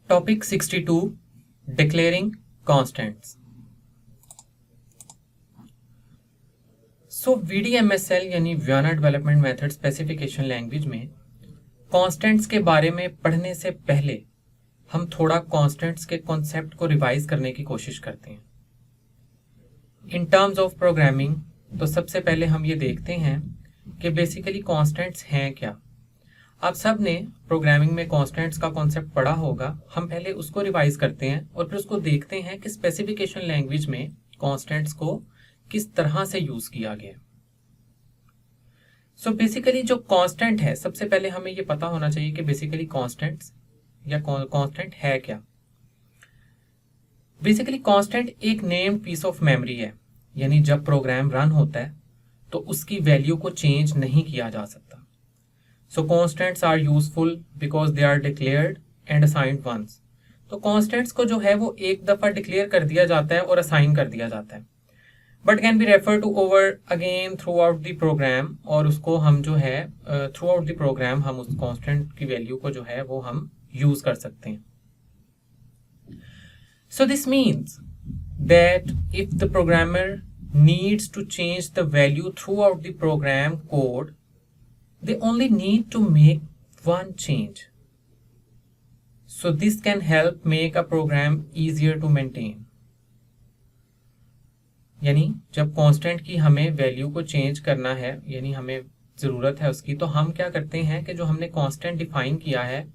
Topic 62 declaring constants. So VDMSL यानी Vienna development method specification language में constants के बारे में पढ़ने से पहले हम थोड़ा कॉन्स्टेंट्स के कॉन्सेप्ट को रिवाइज करने की कोशिश करते हैं। इन टर्म्स ऑफ प्रोग्रामिंग तो सबसे पहले हम ये देखते हैं कि बेसिकली कॉन्स्टेंट्स हैं क्या। आप सब ने प्रोग्रामिंग में कॉन्स्टेंट्स का कॉन्सेप्ट पढ़ा होगा। हम पहले उसको रिवाइज करते हैं और फिर उसको देखते हैं कि स्पेसिफिकेशन लैंग्वेज में कॉन्स्टेंट्स को किस तरह से यूज किया गया। सो बेसिकली जो कांस्टेंट है, सबसे पहले हमें ये पता होना चाहिए कि बेसिकली कांस्टेंट्स या कांस्टेंट है क्या। बेसिकली कांस्टेंट एक नेम्ड पीस ऑफ मेमोरी है, यानी जब प्रोग्राम रन होता है तो उसकी वैल्यू को चेंज नहीं किया जा सकता। So constants are useful because they are declared and assigned once. तो कांस्टेंट्स को जो है वो एक दफा डिक्लेयर कर दिया जाता है और असाइन कर दिया जाता है, but can be refer to over again throughout the program. और उसको हम जो है थ्रू आउट द प्रोग्राम हम उस कांस्टेंट की वैल्यू को जो है वो हम यूज कर सकते हैं। So this means that if the programmer needs to change the value throughout the program code, they only need to make one change. So this can help make a program easier to maintain. यानी जब constant की हमें value को change करना है, यानी हमें ज़रूरत है उसकी, तो हम क्या करते हैं कि जो हमने कांस्टेंट डिफाइन किया है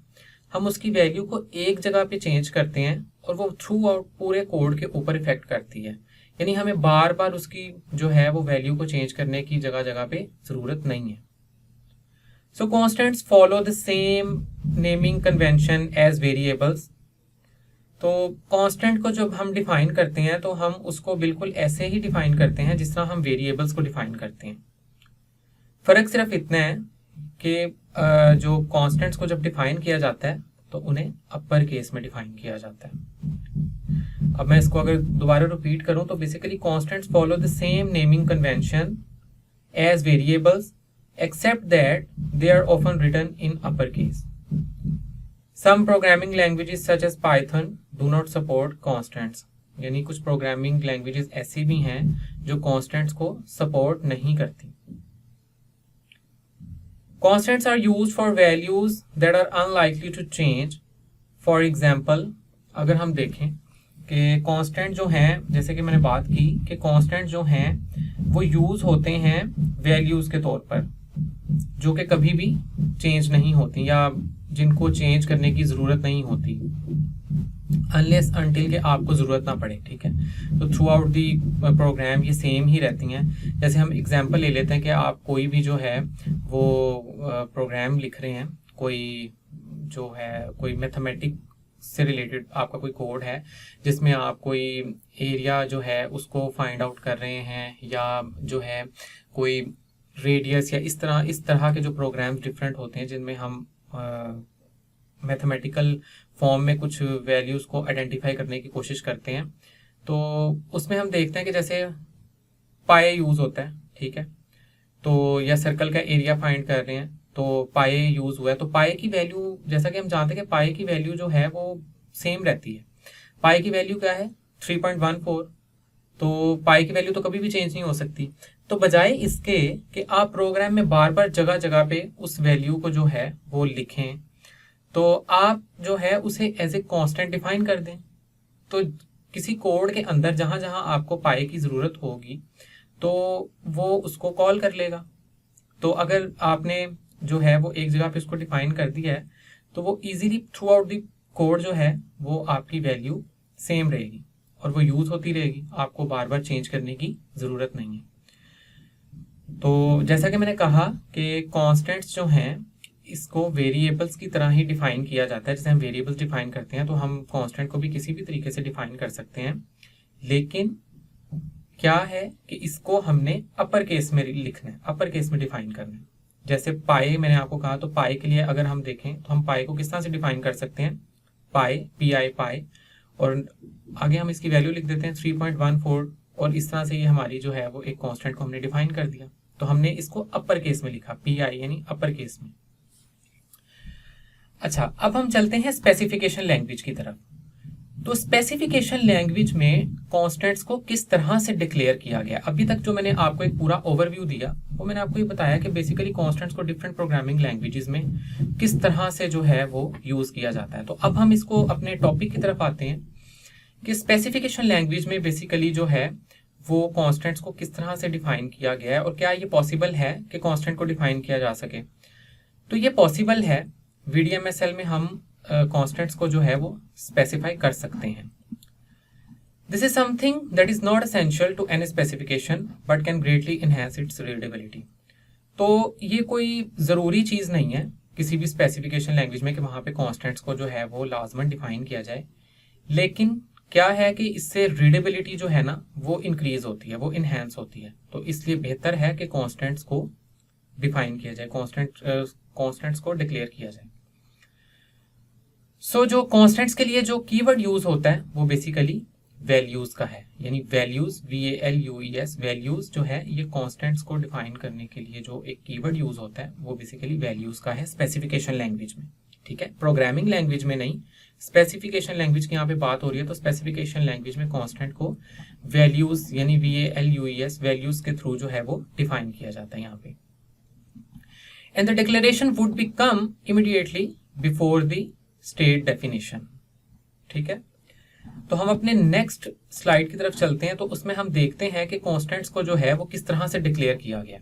हम उसकी वैल्यू को एक जगह पे चेंज करते हैं और वो थ्रू आउट पूरे कोड के ऊपर इफेक्ट करती है। यानी हमें बार बार उसकी जो है वो वैल्यू को चेंज करने की जगह जगह पे ज़रूरत नहीं है। So constants follow the same naming convention as variables. तो कांस्टेंट को जब हम डिफाइन करते हैं तो हम उसको बिल्कुल ऐसे ही डिफाइन करते हैं जिस तरह हम वेरिएबल्स को डिफाइन करते हैं। फ़र्क सिर्फ इतना है कि जो कांस्टेंट्स को जब डिफाइन किया जाता है तो उन्हें अपर केस में डिफाइन किया जाता है। अब मैं इसको अगर दोबारा रिपीट करूं तो basically constants follow the same naming convention as variables except that they are often written in upper case. Some programming languages such as Python do not support constants. यानी कुछ प्रोग्रामिंग लैंग्वेजेस ऐसी भी हैं जो constants को support नहीं करती। Constants are used for values that are unlikely to change. For example, अगर हम देखें कि कांस्टेंट जो हैं, जैसे कि मैंने बात की कि कांस्टेंट जो हैं वो यूज़ होते हैं वैल्यूज़ के तौर पर जो कि कभी भी चेंज नहीं होती या जिनको चेंज करने की ज़रूरत नहीं होती अनलेस अनटिल के आपको ज़रूरत ना पड़े। ठीक है, तो थ्रू आउट दी प्रोग्राम ये सेम ही रहती हैं। जैसे हम एग्जांपल ले लेते हैं कि आप कोई भी जो है वो प्रोग्राम लिख रहे हैं, कोई जो है कोई मैथमेटिक्स से रिलेटेड आपका कोई कोड है जिसमें आप कोई एरिया जो है उसको फाइंड आउट कर रहे हैं, या जो है कोई रेडियस, या इस तरह के जो प्रोग्राम्स डिफरेंट होते हैं जिनमें हम मैथमेटिकल फॉर्म में कुछ वैल्यूज़ को आइडेंटिफाई करने की कोशिश करते हैं। तो उसमें हम देखते हैं कि जैसे पाए यूज़ होता है, ठीक है, तो या सर्कल का एरिया फाइंड कर रहे हैं तो पाए यूज़ हुआ है। तो पाए की वैल्यू, जैसा कि हम जानते हैं कि पाए की वैल्यू जो है वो सेम रहती है। पाए की वैल्यू क्या है 3.14। तो पाए की वैल्यू तो कभी भी चेंज नहीं हो सकती। तो बजाय इसके कि आप प्रोग्राम में बार बार जगह जगह पे उस वैल्यू को जो है वो लिखें, तो आप जो है उसे एज ए कांस्टेंट डिफाइन कर दें। तो किसी कोड के अंदर जहां जहां आपको पाए की ज़रूरत होगी तो वो उसको कॉल कर लेगा। तो अगर आपने जो है वो एक जगह पे उसको डिफाइन कर दिया है तो वो easily through out the code जो है वो आपकी वैल्यू सेम रहेगी और वो यूज़ होती रहेगी, आपको बार बार चेंज करने की ज़रूरत नहीं है। तो जैसा कि मैंने कहा कि कांस्टेंट्स जो हैं इसको वेरिएबल्स की तरह ही डिफाइन किया जाता है। जैसे हम वेरिएबल्स डिफाइन करते हैं तो हम कांस्टेंट को भी किसी भी तरीके से डिफाइन कर सकते हैं, लेकिन क्या है कि इसको हमने अपर केस में लिखना है, अपर केस में डिफाइन करना है। जैसे पाए मैंने आपको कहा, तो पाए के लिए अगर हम देखें तो हम पाए को किस तरह से डिफाइन कर सकते हैं, पाए PI पाए, और आगे हम इसकी वैल्यू लिख देते हैं 3.14, और इस तरह से ये हमारी जो है वो एक कांस्टेंट को हमने डिफाइन कर दिया। तो हमने इसको अपर केस में लिखा, PI यानी अपर केस में। अच्छा, अब हम चलते हैं स्पेसिफिकेशन लैंग्वेज की तरफ। तो स्पेसिफिकेशन लैंग्वेज में कॉन्स्टेंट्स को किस तरह से डिक्लेयर किया गया। अभी तक जो मैंने आपको एक पूरा ओवरव्यू दिया वो मैंने आपको ये बताया कि बेसिकली कॉन्स्टेंट्स को डिफरेंट प्रोग्रामिंग लैंग्वेजेस में किस तरह से जो है वो यूज किया जाता है। तो अब हम इसको अपने टॉपिक की तरफ आते हैं कि स्पेसिफिकेशन लैंग्वेज में बेसिकली जो है वो कॉन्स्टेंट्स को किस तरह से डिफाइन किया गया है और क्या ये पॉसिबल है कि कॉन्स्टेंट को डिफाइन किया जा सके। तो ये पॉसिबल है, VDMSL में हम कॉन्स्टेंट्स को जो है वो स्पेसिफाई कर सकते हैं। This is something that is not essential to any specification but can greatly enhance its readability. तो ये कोई ज़रूरी चीज़ नहीं है किसी भी स्पेसिफिकेशन लैंग्वेज में कि वहाँ पे कॉन्स्टेंट्स को जो है वो लाजमन डिफाइन किया जाए, लेकिन क्या है कि इससे रीडेबिलिटी जो है ना वो इंक्रीज होती है, वो इनहेंस होती है। तो इसलिए बेहतर है कि कॉन्स्टेंट्स को डिफाइन किया जाए, कॉन्स्टेंट्स को डिक्लेयर किया जाए। सो जो कॉन्स्टेंट्स के लिए जो कीवर्ड यूज होता है वो बेसिकली वैल्यूज का है, यानी वैल्यूज, VALUES, वैल्यूज जो है ये कॉन्स्टेंट्स को डिफाइन करने के लिए जो एक कीवर्ड यूज होता है वो बेसिकली वैल्यूज का है स्पेसिफिकेशन लैंग्वेज में। ठीक है, प्रोग्रामिंग लैंग्वेज में नहीं, स्पेसिफिकेशन लैंग्वेज की यहाँ पे बात हो रही है। तो स्पेसिफिकेशन लैंग्वेज में कॉन्स्टेंट को वैल्यूज यानी VALUES वैल्यूज के थ्रू जो है वो डिफाइन किया जाता है यहाँ पे। And the declaration would be come immediately before the state definition. ठीक है, तो हम अपने नेक्स्ट स्लाइड की तरफ चलते हैं। तो उसमें हम देखते हैं कि कॉन्स्टेंट्स को जो है वो किस तरह से डिक्लेयर किया गया।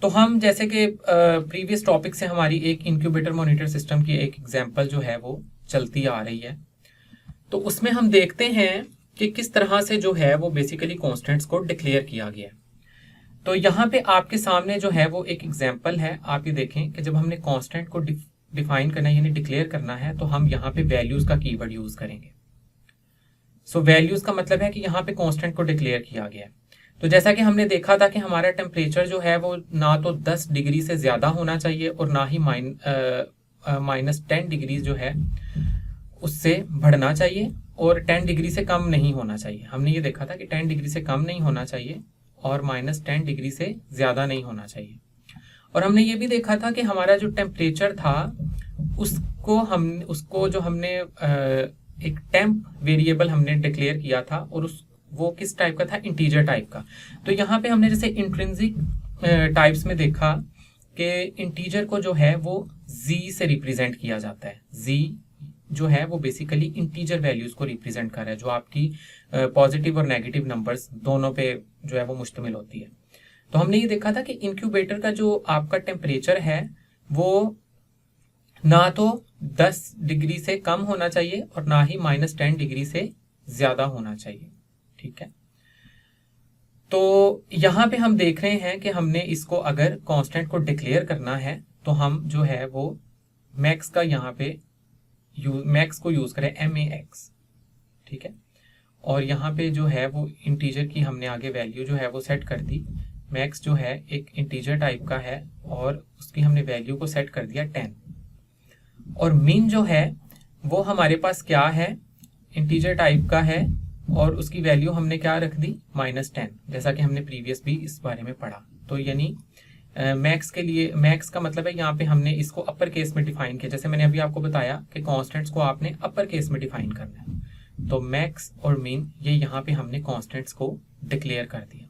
तो हम जैसे कि प्रीवियस टॉपिक से हमारी एक इंक्यूबेटर मॉनिटर सिस्टम की एक एग्जांपल जो है वो चलती आ रही है, तो उसमें हम देखते हैं कि किस तरह से जो है वो बेसिकली कॉन्स्टेंट्स को डिक्लेयर किया गया। तो यहाँ पे आपके सामने जो है वो एक एग्जाम्पल है। आप ये देखें कि जब हमने कॉन्स्टेंट को डिफाइन करना है यानी डिक्लेयर करना है तो हम यहाँ पे वैल्यूज का कीवर्ड यूज करेंगे। सो वैल्यूज का मतलब है कि यहाँ पे कांस्टेंट को डिक्लेयर किया गया है। तो जैसा कि हमने देखा था कि हमारा टेम्परेचर जो है वो ना तो 10 डिग्री से ज़्यादा होना चाहिए और ना ही -10 डिग्री जो है उससे बढ़ना चाहिए और 10 डिग्री से कम नहीं होना चाहिए। हमने ये देखा था कि 10 डिग्री से कम नहीं होना चाहिए और -10 डिग्री से ज़्यादा नहीं होना चाहिए। और हमने ये भी देखा था कि हमारा जो टेम्परेचर था उसको जो हमने एक टेम्प वेरिएबल हमने डिक्लेयर किया था और वो किस टाइप का था, इंटीजर टाइप का। तो यहाँ पे हमने जैसे इंट्रिंसिक टाइप्स में देखा कि इंटीजर को जो है वो z से रिप्रेजेंट किया जाता है। z जो है वो बेसिकली इंटीजर वैल्यूज को रिप्रेजेंट कर रहा है जो आपकी पॉजिटिव और नेगेटिव नंबर्स दोनों पे जो है वो मुश्तमिल होती है। तो हमने ये देखा था कि इंक्यूबेटर का जो आपका टेम्परेचर है वो ना तो 10 डिग्री से कम होना चाहिए और ना ही -10 डिग्री से ज़्यादा होना चाहिए। ठीक है, तो यहाँ पे हम देख रहे हैं कि हमने इसको अगर कांस्टेंट को डिक्लेयर करना है तो हम जो है वो मैक्स का यहाँ पे मैक्स को यूज़ करें MAX। ठीक है, और यहाँ पे जो है वो इंटीजर की हमने आगे वैल्यू जो है वो सेट कर दी। मैक्स जो है एक इंटीजर टाइप का है और उसकी हमने वैल्यू को सेट कर दिया 10। और मीन जो है वो हमारे पास क्या है, इंटीजर टाइप का है और उसकी वैल्यू हमने क्या रख दी, -10, जैसा कि हमने प्रीवियस भी इस बारे में पढ़ा। तो यानी मैक्स के लिए, मैक्स का मतलब है यहाँ पे हमने इसको अपर केस में डिफाइन किया। जैसे मैंने अभी आपको बताया कि कॉन्स्टेंट्स को आपने अपर केस में डिफाइन करना है, तो मैक्स और मीन ये यहाँ पे हमने कॉन्स्टेंट्स को डिक्लेयर कर दिया।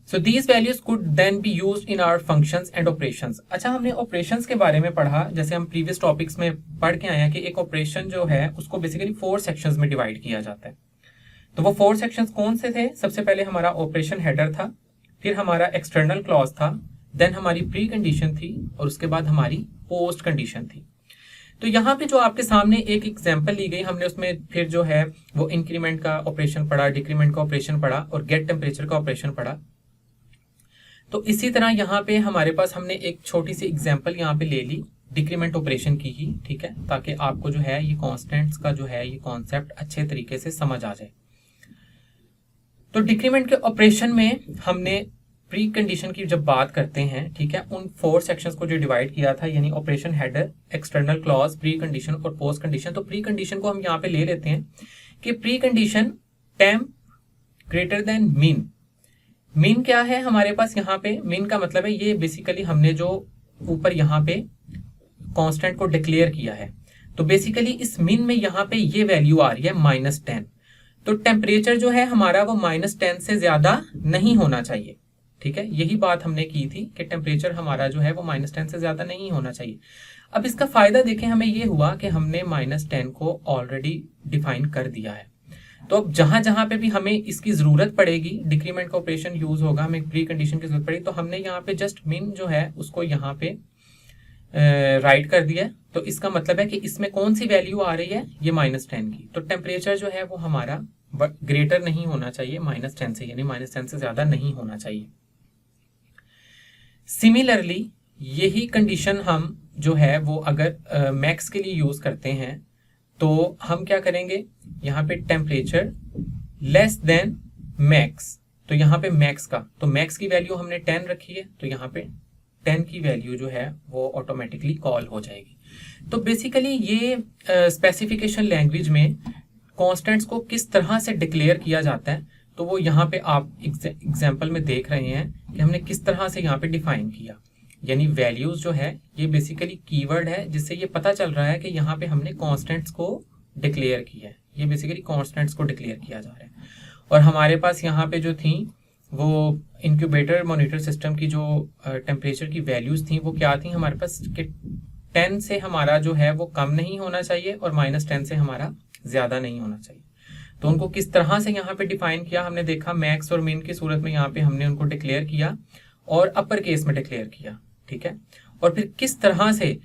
So these values could then be used in our functions and operations। अच्छा, हमने ऑपरेशंस के बारे में पढ़ा। जैसे हम प्रीवियस टॉपिक्स में पढ़ के आए हैं कि एक ऑपरेशन जो है उसको बेसिकली 4 सेक्शंस में डिवाइड किया जाता है। तो वो 4 सेक्शंस कौन से थे? सबसे पहले हमारा ऑपरेशन हेडर था, फिर हमारा एक्सटर्नल क्लॉज था, देन हमारी प्री कंडीशन थी और उसके बाद हमारी पोस्ट कंडीशन थी। तो यहाँ पे जो आपके सामने एक एग्जाम्पल ली गई, हमने उसमें फिर जो है वो इंक्रीमेंट का ऑपरेशन पढ़ा, डिक्रीमेंट का ऑपरेशन पढ़ा और गेट टेम्परेचर का ऑपरेशन पढ़ा। तो इसी तरह यहाँ पे हमारे पास हमने एक छोटी सी एग्जांपल यहाँ पे ले ली डिक्रीमेंट ऑपरेशन की ही। ठीक है, ताकि आपको जो है ये कांस्टेंट्स का जो है ये कॉन्सेप्ट अच्छे तरीके से समझ आ जाए। तो डिक्रीमेंट के ऑपरेशन में हमने प्री कंडीशन की जब बात करते हैं, ठीक है, उन 4 सेक्शंस को जो डिवाइड किया था, यानी operation header, external clause, pre condition और पोस्ट कंडीशन। तो प्री कंडीशन को हम यहाँ पे ले लेते हैं कि pre condition temp greater than mean. Mean क्या है हमारे पास यहाँ पे? मीन का मतलब है ये बेसिकली हमने जो ऊपर यहाँ पे कांस्टेंट को डिक्लेयर किया है। तो बेसिकली इस मिन में यहाँ पे ये वैल्यू आ रही है -10। तो टेम्परेचर जो है हमारा वो -10 से ज्यादा नहीं होना चाहिए। ठीक है, यही बात हमने की थी कि टेम्परेचर हमारा जो है वो -10 से ज्यादा नहीं होना चाहिए। अब इसका फायदा देखें, हमें ये हुआ कि हमने -10 को ऑलरेडी डिफाइन कर दिया है। तो अब जहां जहां पे भी हमें इसकी जरूरत पड़ेगी, डिक्रीमेंट का ऑपरेशन यूज होगा, हमें प्री कंडीशन की जरूरत पड़ेगी, तो हमने यहाँ पे जस्ट मिन जो है उसको यहाँ पे राइट कर दिया। तो इसका मतलब है कि इसमें कौन सी वैल्यू आ रही है, ये -10 की। तो टेम्परेचर जो है वो हमारा ग्रेटर नहीं होना चाहिए -10 से, यानी -10 से ज्यादा नहीं होना चाहिए। सिमिलरली यही कंडीशन हम जो है वो अगर मैक्स के लिए यूज करते हैं तो हम क्या करेंगे, यहाँ पे टेम्परेचर लेस देन मैक्स। तो यहाँ पे मैक्स का, तो मैक्स की वैल्यू हमने 10 रखी है, तो यहाँ पे 10 की वैल्यू जो है वो ऑटोमेटिकली कॉल हो जाएगी। तो बेसिकली ये स्पेसिफिकेशन लैंग्वेज में कॉन्स्टेंट्स को किस तरह से डिक्लेयर किया जाता है, तो वो यहाँ पे आप एग्जाम्पल में देख रहे हैं कि हमने किस तरह से यहाँ पे डिफाइन किया। यानी वैल्यूज जो है ये बेसिकली कीवर्ड है, जिससे ये पता चल रहा है कि यहाँ पे हमने कॉन्स्टेंट्स को डिक्लेयर किया है। ये बेसिकली कॉन्स्टेंट्स को डिक्लेयर किया जा रहा है। और हमारे पास यहाँ पे जो थी वो इंक्यूबेटर मॉनिटर सिस्टम की जो टेम्परेचर की वैल्यूज थी वो क्या थी हमारे पास, कि 10 से हमारा जो है वो कम नहीं होना चाहिए और -10 से हमारा ज्यादा नहीं होना चाहिए। तो उनको किस तरह से यहाँ पे डिफाइन किया, हमने देखा मैक्स और मिन की सूरत में यहाँ पे हमने उनको डिक्लेयर किया और अपर केस में डिक्लेयर किया। ठीक है, और फिर किस तरह से,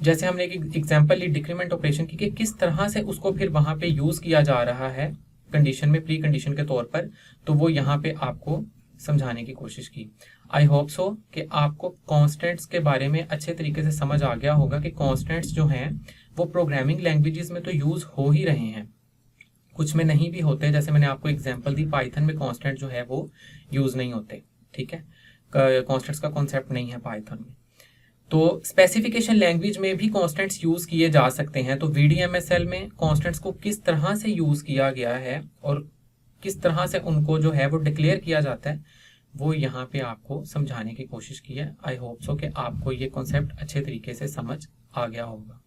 जैसे हमने एक एग्जांपल ली डिक्रीमेंट ऑपरेशन की, कि किस तरह से उसको फिर वहां पे यूज किया जा रहा है कंडीशन में, प्री कंडीशन के तौर पर, तो वो यहाँ पे आपको समझाने की कोशिश की। आई होप सो कि आपको कॉन्स्टेंट्स के बारे में अच्छे तरीके से समझ आ गया होगा कि कॉन्स्टेंट्स जो हैं वो प्रोग्रामिंग लैंग्वेजेस में तो यूज हो ही रहे हैं, कुछ में नहीं भी होते। जैसे मैंने आपको एग्जाम्पल दी, पाइथन में कॉन्स्टेंट जो है वो यूज नहीं होते। ठीक है, कॉन्स्टेंट्स का कॉन्सेप्ट नहीं है पाइथन में। तो स्पेसिफिकेशन लैंग्वेज में भी कॉन्स्टेंट्स यूज किए जा सकते हैं। तो VDMSL में कॉन्स्टेंट्स को किस तरह से यूज किया गया है और किस तरह से उनको जो है वो डिक्लेयर किया जाता है, वो यहाँ पे आपको समझाने की कोशिश की है। आई होप सो कि आपको ये कॉन्सेप्ट अच्छे तरीके से समझ आ गया होगा।